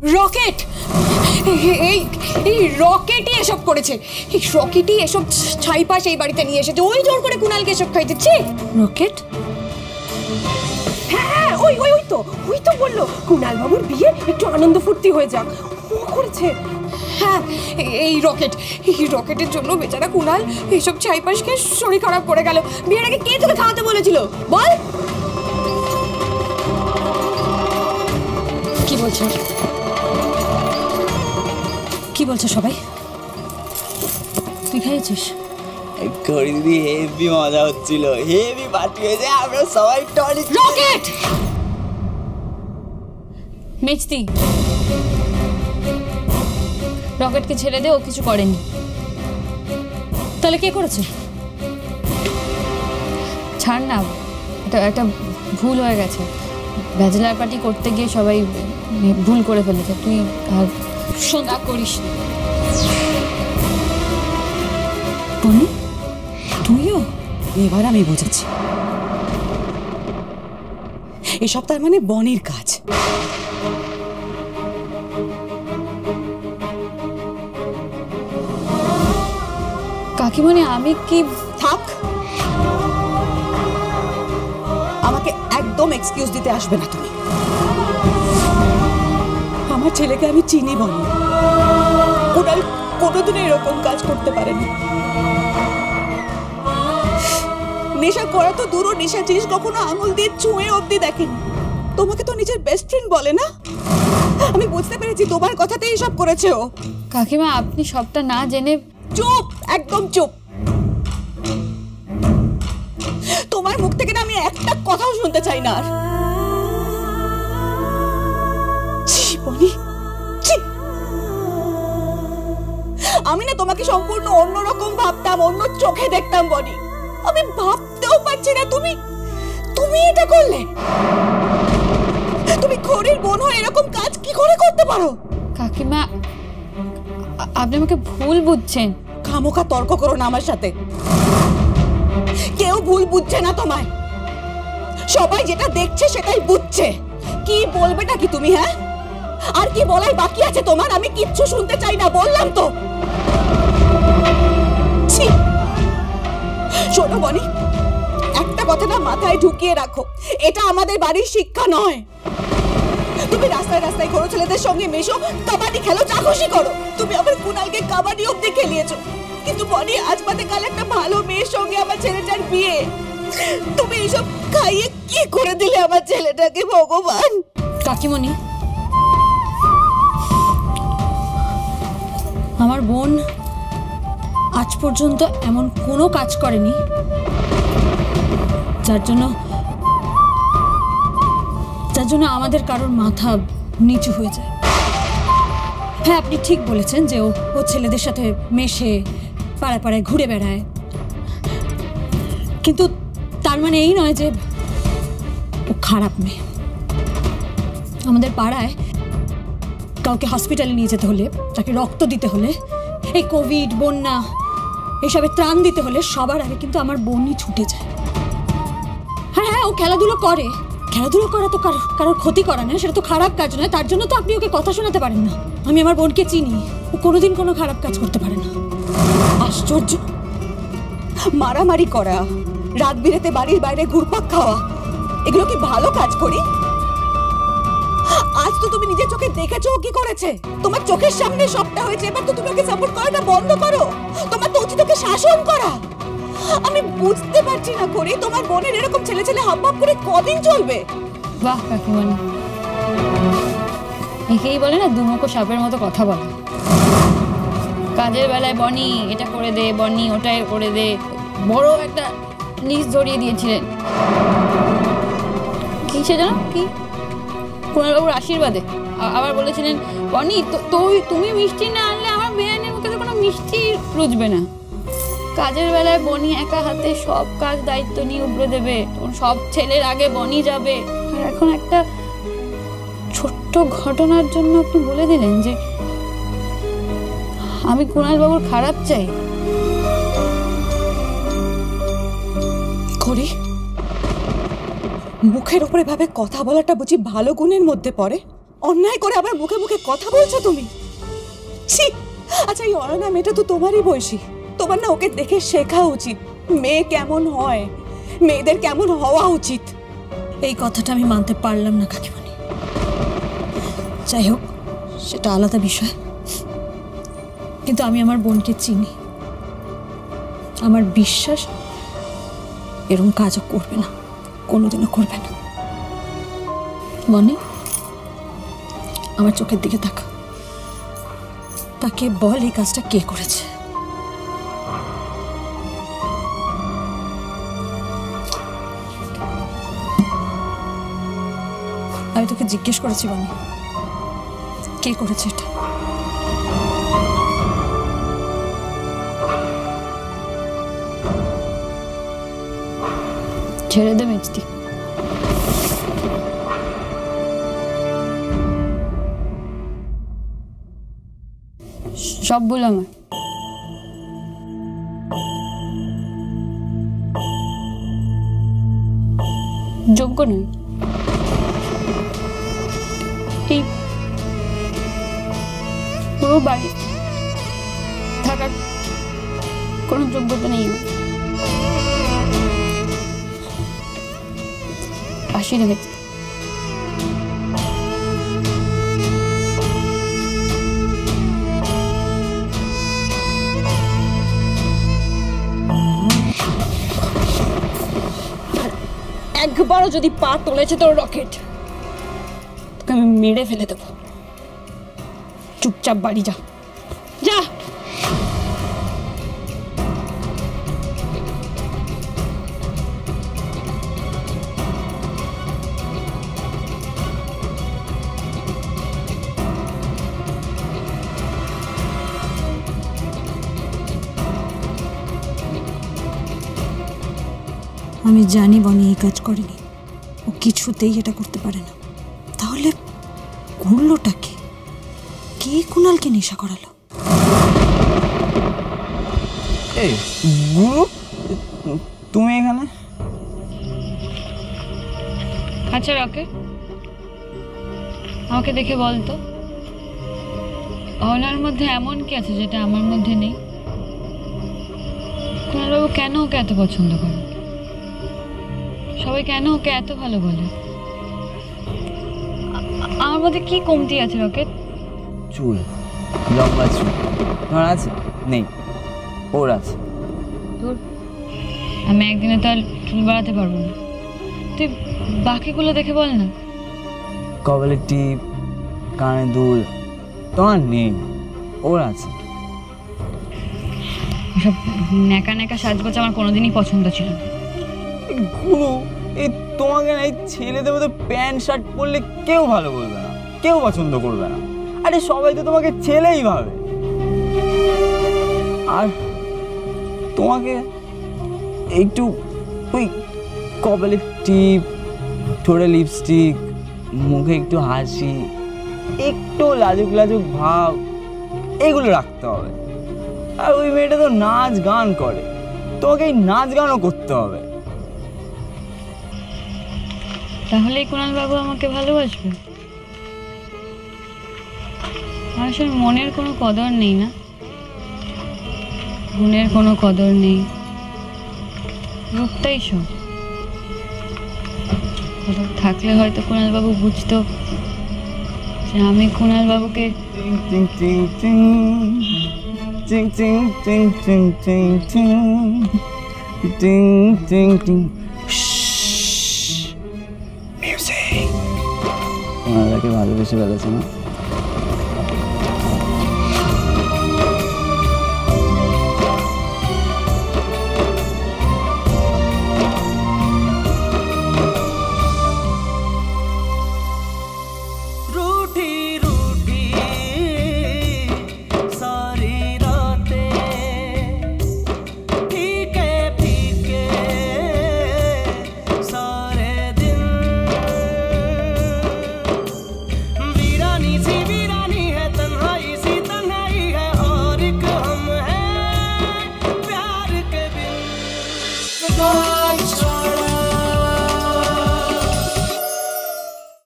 Rocket, এই রকেটই এসব করেছে। এই রকেটই এসব ছাইপাশ এই বাড়িতে নিয়ে এসেছে। ওই জোর করে কুণালকে এসব খাই দিচ্ছে। রকেট? হ্যাঁ, ওই তো বললো কুণাল বাবুর বিয়ে একটু আনন্দ ফুর্তি হয়ে যাক, ও করেছে। হ্যাঁ, এই রকেটের জন্য বেচারা কুণাল এইসব ছাইপাশ খেয়ে শরীর খারাপ করে গেল। বিয়ের আগে কে তোকে খাওয়াতে বলেছিল বল? কি বলছো? কি বলছো সবাই? তুই খাইছিস? করি দিদি, হেভি মজা হচ্ছিল, হেভি পার্টি হয়েছে, আমরা সবাই টনি। রকেট! মেজদি, রকেটকে ছেড়ে দে, ও কিছু করেনি। তাহলে কে করেছে? ছাড় না, এটা একটা ভুল হয়ে গেছে। ব্যাচেলার পার্টি করতে গিয়ে সবাই ভুল করে ফেলেছে। তুই আর শোনা করিস না। টনি, তুইও? এবার আমি বুঝেছি, এসব তার মানে বনির কাজ। কাকিমণি, আমি কি? থাক, আমাকে একদম এক্সকিউজ দিতে আসবে না তুমি। আমার ছেলেকে আমি চিনি বনি, কুণাল কোনোদিনও এরকম কাজ করতে পারেনি। নেশা করা তো দূর, নেশা জিনিস কখনো আঙুল দিয়ে ছুঁয়ে অবধি দেখেনি। তোমাকে তো নিজের বেস্ট ফ্রেন্ড বলে না। আমি বুঝতে পেরেছি তোমার কথাতেই সব করেছে ও। কাকিমা, আপনি সবটা না জেনে। চুপ, একদম চুপ। তোমার মুখ থেকে না আমি একটা কথাও শুনতে চাই না আর। বনি, আমি না তোমাকে সম্পূর্ণ অন্যরকম ভাবতাম, অন্য চোখে দেখতাম বনি। আমি ভাবতেও পারছি না তুমি এটা করলে। তুমি খড়ির বোন হয়ে এরকম কাজ কি করে করতে পারো? কাকিমা, আপনি আমাকে ভুল বুঝছেন। খামোখা তর্ক করো না আমার সাথে। কেউ ভুল বুঝছে না তোমায়, সবাই যেটা দেখছে সেটাই বুঝছে। কি বলবে নাকি তুমি? হ্যাঁ, আর কি বলার বাকি আছে তোমার? আমি কিচ্ছু শুনতে চাই না, বললাম তো। শোনো বনি, একটা কথা না মাথায় ঢুকিয়ে রাখো, এটা আমাদের বাড়ির শিক্ষা নয়। তুমি রাস্তায় রাস্তায় ঘোরো, ছেলেদের সঙ্গে মেশো, কাবাডি খেলো, যা খুশি করো। তুমি আমার কুণালকে কাবাডি অব্দি খেলিয়েছো, কিন্তু বনি আজ বাদে কাল একটা ভালো মেয়ের সঙ্গে আমার ছেলেটার বিয়ে। তুমি এইসব খাইয়ে কি করে দিলে আমার ছেলেটাকে ভগবান? কাকিমণি, আমার বোন আজ পর্যন্ত এমন কোনো কাজ করেনি যার জন্য আমাদের কারোর মাথা নিচু হয়ে যায়। হ্যাঁ, আপনি ঠিক বলেছেন যে ও ছেলেদের সাথে মেশে, পাড়ায় পাড়ায় ঘুরে বেড়ায়, কিন্তু তার মানে এই নয় যে ও খারাপ মেয়ে। আমাদের পাড়ায় কাউকে হসপিটালে নিয়ে যেতে হলে, তাকে রক্ত দিতে হলে, এই কোভিড, বন্যা, এইসবে ত্রাণ দিতে হলে সবার আগে কিন্তু আমার বোনই ছুটে যায়। হ্যাঁ, ও খেলাধুলো করে, খেলাধুলো করা তো কারোর ক্ষতি করা না, সেটা তো খারাপ কাজ নয়। তার জন্য তো আপনি ওকে কথা শোনাতে পারেন না। আমি আমার বোনকে চিনি, ও কোনোদিন কোনো খারাপ কাজ করতে পারে না। আশ্চর্য, মারামারি করা, রাত বিরেতে বাড়ির বাইরে ঘুরপাক খাওয়া, এগুলো কি ভালো কাজ করি? আজ তো তুমি নিজের চোখে দেখেছো কি করেছে। তোমার চোখের সামনে সবটা হয়েছে, এবার তো তুমি ওকে সাপোর্ট করাটা বন্ধ করো। তোমার তো উচিত ওকে শাসন করা। আমি বুঝতে পারছি না করি তোমার বোনের এরকম ছেলে ছেলে হাবভাব করে কদিন চলবে? বাহ কাকিমণি, একেই বলে না দুমুখো সাপের মতো কথা বলে। কাজের বেলায় বনি এটা করে দে, বনি ওটা করে দে, বড় একটা লিস্ট ধরিয়ে দিয়েছিলেন। কি সেটা কি কুণালবাবুর আশীর্বাদে আবার বলেছিলেন, বনি তুমি মিষ্টি না আনলে আমার বেআইনের মুখে তো কোনো মিষ্টি রুজবে না। কাজের বেলায় বনি একা হাতে সব কাজ দায়িত্ব নিয়ে উবড়ে দেবে, সব ছেলের আগে বনি যাবে। আর এখন একটা ছোট্ট ঘটনার জন্য আপনি বলে দিলেন যে আমি কুণালবাবুর খারাপ চাই। করি মুখের উপরে ভাবে কথা বলাটা বুঝি ভালো গুণের মধ্যে পড়ে? অন্যায় করে আবার মুখে মুখে কথা বলছো তুমি? ছি! আচ্ছা, এই অয়না মেয়েটা তো তোমারই বয়সী, তোমার না ওকে দেখে শেখা উচিত মেয়ে কেমন হয়, মেয়েদের কেমন হওয়া উচিত। এই কথাটা আমি মানতে পারলাম না কাকিমণি। যাই হোক, সেটা আলাদা বিষয়, কিন্তু আমি আমার বোনকে চিনি। আমার বিশ্বাস এরকম কাজও করবে না, কোনোদিনও করবে না। মনি, আমার চোখের দিকে তাকা, তাকে বল এই কাজটা কে করেছে। আমি তোকে জিজ্ঞেস করেছি মনি, কে করেছে এটা? ছেড়ে দে মেজদি। সব ভুল আমার। যোগ্য নই, এই পুরো বাড়ি থাকার কোনো যোগ্যতা নেই আমার। আসি না মেজদি। একবারও যদি পা তুলেছে তোর রকেট, তোকে আমি মেরে ফেলে দেবো। চুপচাপ বাড়ি যা, যা। আমি জানি বনি এই কাজ করেনি, ও কিছুতেই এটা করতে পারে না। তাহলে করলোটা কে? কে কুণালকে নেশা করালো? এই গুরু, তুমি এখানে? আচ্ছা রকেট, আমাকে দেখে বলতো অয়নার মধ্যে এমন কি আছে যেটা আমার মধ্যে নেই? কুণালবাবু কেন ওকে এত পছন্দ করে? সবাই কেন ওকে এত ভালো বলে? আমার মধ্যে কি কমতি আছে রকেট? চুল, লম্বা চুল তোমার আছে? নেই, ওর আছে। তোর আমি একদিনে তো আর চুল বাড়াতে পারবো না, তুই বাকিগুলো দেখে বল না। কপালের টিপ, কানে দুল তোমার নেই, ওর আছে। এসব ন্যাকা ন্যাকা সাজগোজ আমার কোনোদিনই পছন্দ ছিল না। গুরু, এই তোমাকে না এই ছেলেদের মধ্যে প্যান্ট শার্ট পরলে কেউ ভালো বলবে না, কেউ পছন্দ করবে না। আরে সবাই তো তোমাকে ছেলেই ভাবে। আর তোমাকে একটু ওই কপালের টিপ, ঠোঁটে লিপস্টিক, মুখে একটু হাসি, একটু লাজুক লাজুক ভাব, এগুলো রাখতে হবে। আর ওই মেয়েটা তো নাচ গান করে, তোমাকে এই নাচ গানও করতে হবে। তাহলেই কুণালবাবু আমাকে ভালোবাসবে? মানুষের মনের কোনো কদর নেই না, গুণের কোনো কদর নেই, রূপটাই সব। কদর থাকলে হয়তো কুণালবাবু বুঝতো যে আমি কুণালবাবুকে ওনারাকে ভালোবেসে ফেলেছে না?